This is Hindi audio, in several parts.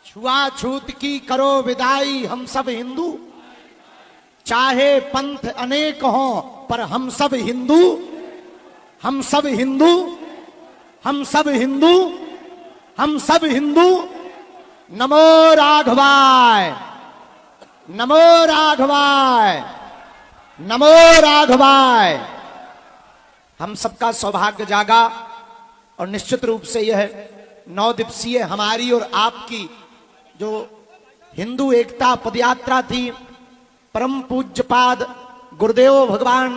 छुआछूत की करो विदाई, हम सब हिंदू, चाहे पंथ अनेक हों पर हम सब हिंदू, हम सब हिंदू, हम सब हिंदू, हम सब हिंदू। नमो राघवाय, नमो राघवाय, नमो राघवाय। हम सबका सौभाग्य जागा और निश्चित रूप से यह 9 दिवसीय हमारी और आपकी जो हिंदू एकता पदयात्रा थी, परम पूज्यपाद गुरुदेव भगवान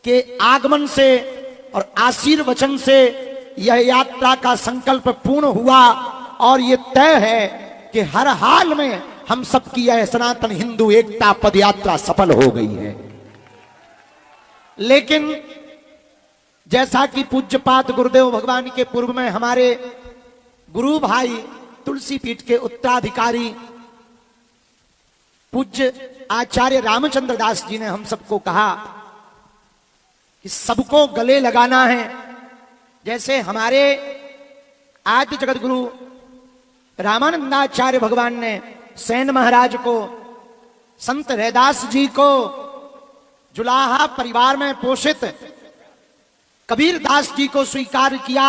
के आगमन से और आशीर्वचन से यह यात्रा का संकल्प पूर्ण हुआ और यह तय है कि हर हाल में हम सबकी यह सनातन हिंदू एकता पदयात्रा सफल हो गई है। लेकिन जैसा कि पूज्यपाद गुरुदेव भगवान के पूर्व में हमारे गुरु भाई तुलसी पीठ के उत्तराधिकारी पूज्य आचार्य रामचंद्र दास जी ने हम सबको कहा कि सबको गले लगाना है। जैसे हमारे आद्य जगत गुरु रामानंदाचार्य भगवान ने सेन महाराज को, संत रैदास जी को जुलाहा परिवार में पोषित कबीर दास जी को स्वीकार किया,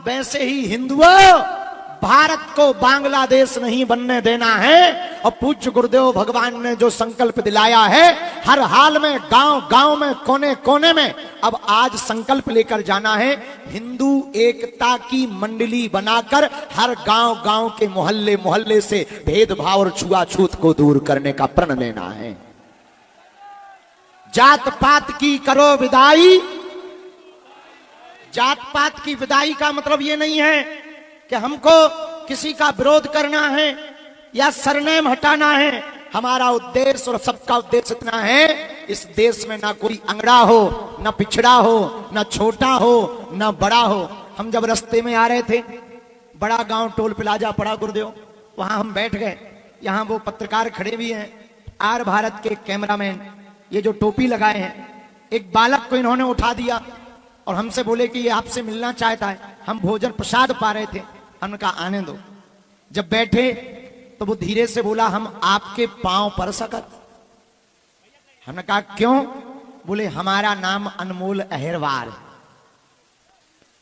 वैसे ही हिंदुओं भारत को बांग्लादेश नहीं बनने देना है। और पूज्य गुरुदेव भगवान ने जो संकल्प दिलाया है, हर हाल में, गांव गांव में, कोने कोने में अब आज संकल्प लेकर जाना है। हिंदू एकता की मंडली बनाकर हर गांव गांव के मोहल्ले मोहल्ले से भेदभाव और छुआछूत को दूर करने का प्रण लेना है। जात पात की करो विदाई। जात पात की विदाई का मतलब यह नहीं है कि हमको किसी का विरोध करना है या सरनेम हटाना है। हमारा उद्देश्य और सबका उद्देश्य इतना है, इस देश में ना कोई अंगड़ा हो, ना पिछड़ा हो, ना छोटा हो, ना बड़ा हो। हम जब रास्ते में आ रहे थे, बड़ा गांव टोल प्लाजा पड़ा गुरुदेव, वहां हम बैठ गए। यहां वो पत्रकार खड़े भी हैं, आर भारत के कैमरामैन, ये जो टोपी लगाए हैं। एक बालक को इन्होंने उठा दिया और हमसे बोले कि ये आपसे मिलना चाहता है। हम भोजन प्रसाद पा रहे थे, हमने कहा आने दो। जब बैठे तो वो धीरे से बोला, हम आपके पांव पर सकत। हमने कहा क्यों? बोले हमारा नाम अनमोल अहिरवार।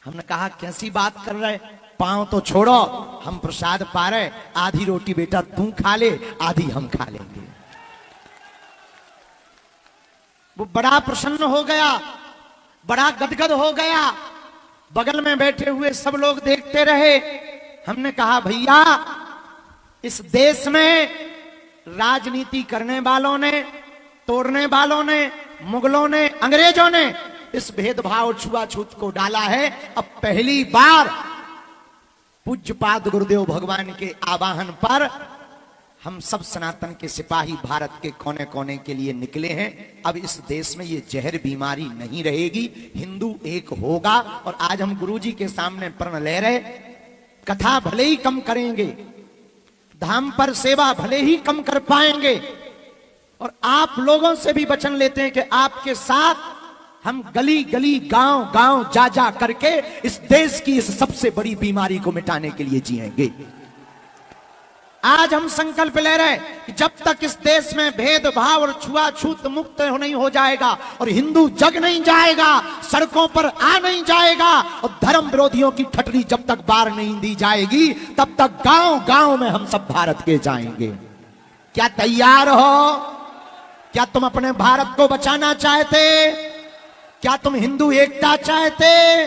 हमने कहा कैसी बात कर रहे, पांव तो छोड़ो, हम प्रसाद पा रहे, आधी रोटी बेटा तू खा ले, आधी हम खा लेंगे। वो बड़ा प्रसन्न हो गया, बड़ा गदगद हो गया। बगल में बैठे हुए सब लोग देखते रहे। हमने कहा भैया, इस देश में राजनीति करने वालों ने, तोड़ने वालों ने, मुगलों ने, अंग्रेजों ने इस भेदभाव छुआछूत को डाला है। अब पहली बार पूज्यपाद गुरुदेव भगवान के आवाहन पर हम सब सनातन के सिपाही भारत के कोने कोने के लिए निकले हैं। अब इस देश में ये जहर बीमारी नहीं रहेगी, हिंदू एक होगा। और आज हम गुरुजी के सामने प्रण ले रहे, कथा भले ही कम करेंगे, धाम पर सेवा भले ही कम कर पाएंगे, और आप लोगों से भी वचन लेते हैं कि आपके साथ हम गली गली, गांव गांव जा जा करके इस देश की इस सबसे बड़ी बीमारी को मिटाने के लिए जिएंगे। आज हम संकल्प ले रहे हैं कि जब तक इस देश में भेदभाव और छुआछूत मुक्त नहीं हो जाएगा और हिंदू जग नहीं जाएगा, सड़कों पर आ नहीं जाएगा और धर्म विरोधियों की ठटरी जब तक बार नहीं दी जाएगी, तब तक गांव गांव में हम सब भारत के जाएंगे। क्या तैयार हो? क्या तुम अपने भारत को बचाना चाहते? क्या तुम हिंदू एकता चाहते?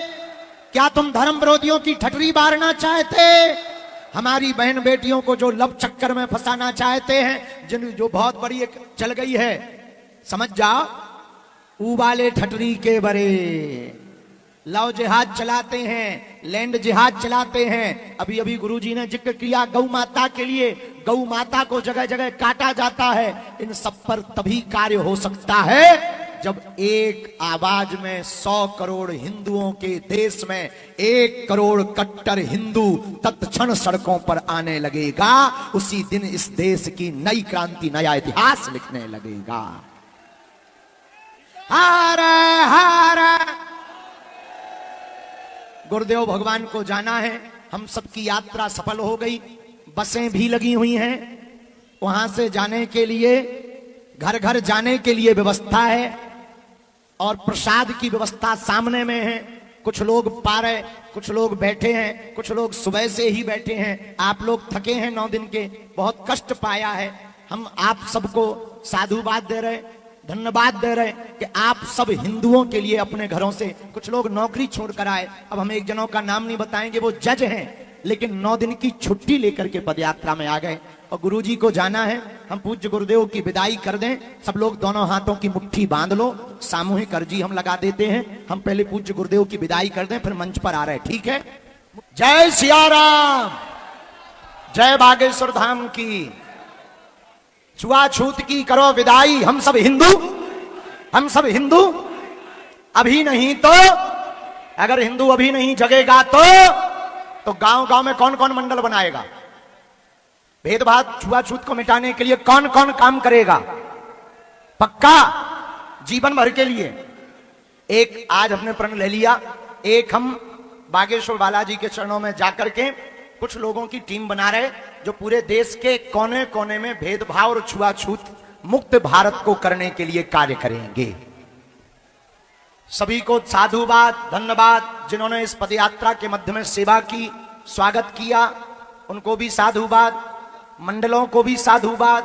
क्या तुम धर्म विरोधियों की ठटरी बारना चाहते? हमारी बहन बेटियों को जो लव चक्कर में फंसाना चाहते हैं, जो बहुत बड़ी एक चल गई है, समझ जाओ, ऊ वाले ठटरी के बरे लव जिहाद चलाते हैं, लैंड जिहाद चलाते हैं। अभी अभी गुरुजी ने जिक्र किया गौ माता के लिए, गौ माता को जगह जगह काटा जाता है। इन सब पर तभी कार्य हो सकता है जब एक आवाज में 100 करोड़ हिंदुओं के देश में 1 करोड़ कट्टर हिंदू तत्क्षण सड़कों पर आने लगेगा। उसी दिन इस देश की नई क्रांति, नया इतिहास लिखने लगेगा। हार हार गुरुदेव भगवान को जाना है। हम सबकी यात्रा सफल हो गई। बसें भी लगी हुई हैं, वहां से जाने के लिए, घर घर जाने के लिए व्यवस्था है, और प्रसाद की व्यवस्था सामने में है। कुछ लोग पा रहे, कुछ लोग बैठे हैं, कुछ लोग सुबह से ही बैठे हैं। आप लोग थके हैं 9 दिन के, बहुत कष्ट पाया है। हम आप सबको साधुवाद दे रहे, धन्यवाद दे रहे कि आप सब हिंदुओं के लिए अपने घरों से, कुछ लोग नौकरी छोड़कर आए। अब हम एक जनों का नाम नहीं बताएंगे, वो जज हैं, लेकिन 9 दिन की छुट्टी लेकर के पदयात्रा में आ गए। और गुरुजी को जाना है, हम पूज्य गुरुदेव की विदाई कर दें। सब लोग दोनों हाथों की मुट्ठी बांध लो, सामूहिक अर्जी हम लगा देते हैं। हम पहले पूज्य गुरुदेव की विदाई कर दें, फिर मंच पर आ रहे हैं, ठीक है? जय सिया राम, जय बागेश्वर धाम की, छुआछूत की करो विदाई। हम सब हिंदू, हम सब हिंदू अभी नहीं तो, अगर हिंदू अभी नहीं जगेगा तो गांव गांव में कौन कौन मंडल बनाएगा? भेदभाव छुआछूत को मिटाने के लिए कौन कौन काम करेगा? पक्का जीवन भर के लिए। एक आज हमने प्रण ले लिया, एक हम बागेश्वर बालाजी के चरणों में जाकर के कुछ लोगों की टीम बना रहे, जो पूरे देश के कोने कोने में भेदभाव और छुआछूत मुक्त भारत को करने के लिए कार्य करेंगे। सभी को साधुवाद, धन्यवाद। जिन्होंने इस पदयात्रा के मध्य में सेवा की, स्वागत किया, उनको भी साधुवाद। मंडलों को भी साधुवाद,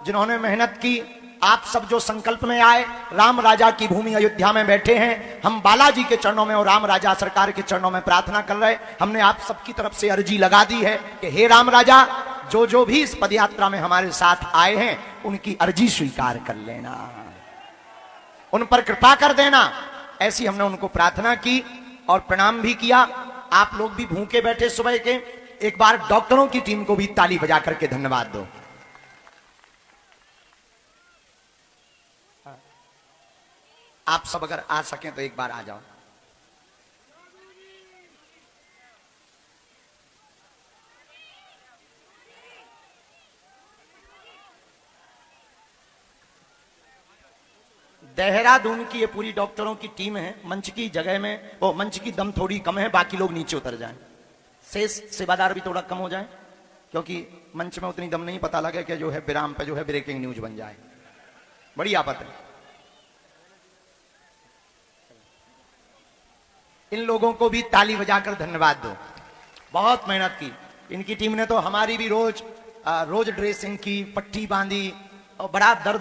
जिन्होंने मेहनत की। आप सब जो संकल्प में आए, राम राजा की भूमि अयोध्या में बैठे हैं, हम बालाजी के चरणों में और राम राजा सरकार के चरणों में प्रार्थना कर रहे। हमने आप सबकी तरफ से अर्जी लगा दी है कि हे राम राजा, जो भी इस पदयात्रा में हमारे साथ आए हैं, उनकी अर्जी स्वीकार कर लेना, उन पर कृपा कर देना। ऐसी हमने उनको प्रार्थना की और प्रणाम भी किया। आप लोग भी भूखे बैठे सुबह के, एक बार डॉक्टरों की टीम को भी ताली बजा करके धन्यवाद दो। आप सब अगर आ सकें तो एक बार आ जाओ। देहरादून की ये पूरी डॉक्टरों की टीम है। मंच की जगह में, वो मंच की दम थोड़ी कम है, बाकी लोग नीचे उतर जाएं, शेष सेवादार भी थोड़ा कम हो जाए, क्योंकि मंच में उतनी दम नहीं, पता लगे कि जो है विराम पे जो है ब्रेकिंग न्यूज बन जाए, बड़ी आफत है। इन लोगों को भी ताली बजाकर धन्यवाद दो, बहुत मेहनत की। इनकी टीम ने तो हमारी भी रोज ड्रेसिंग की, पट्टी बांधी और बड़ा दर्द